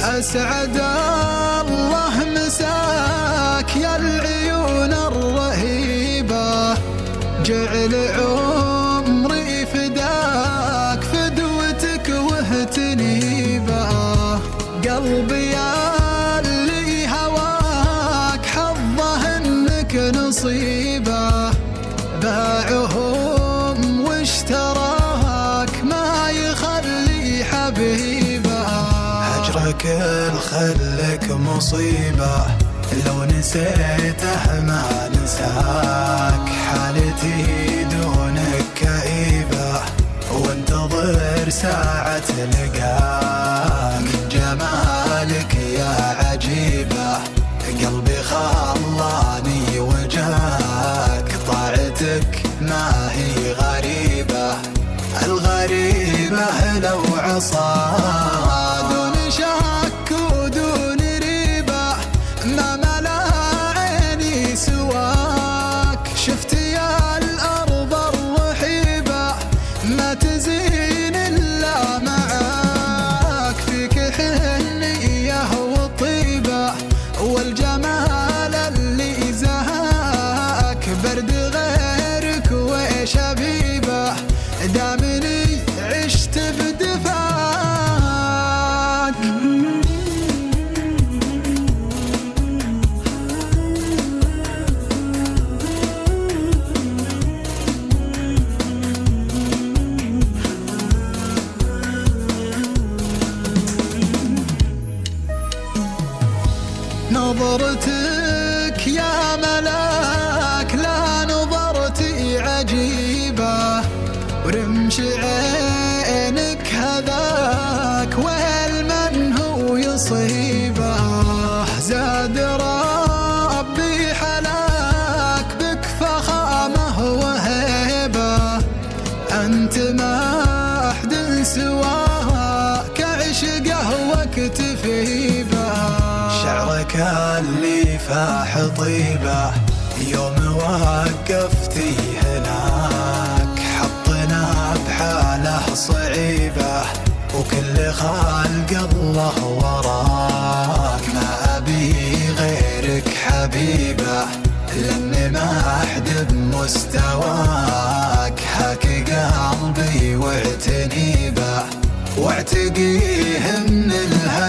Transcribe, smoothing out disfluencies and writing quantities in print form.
أسعد الله مساك يا العيون الرهيبة، جعل عمري فداك فدوتك واهتنيبه. قلبي يا اللي هواك حظه انك نصيبه، باعهم واشتراك ما يخلي حبيبه. هجرك الخلك مصيبة، لو نسيته ما نساك. حالتي دونك كئيبة، وانتظر ساعة لقاك. من جمالك يا عجيبة، قلبي خلاني وجاك. طاعتك ما هي غريبة، الغريبة لو عصاك. دون شك ودون ريبة ما ملا عيني سواك. شفت يا الأرض الرحيبة ما تزين إلا معاك. فيك حنية وطيبة والجمال اللي زهاك. برد غيرك وإيش أبيبه دامني عشت بدفاك. نظرتك يا ملاك لا نظرتي عجيبة، ورمش عينك هذاك والمن هو يصيبه. زاد ربي حلاك بك فخامه وهيبة، أنت ما أحد سواك عشقه واكتفيبه. شعرك اللي فاح طيبة يوم وقفتي هناك. حطنا بحاله صعيبة وكل خلق الله وراك. ما أبي غيرك حبيبة لأني ما أحد بمستواك. هاك قلبي واعتني به واعتقيه من الهوى.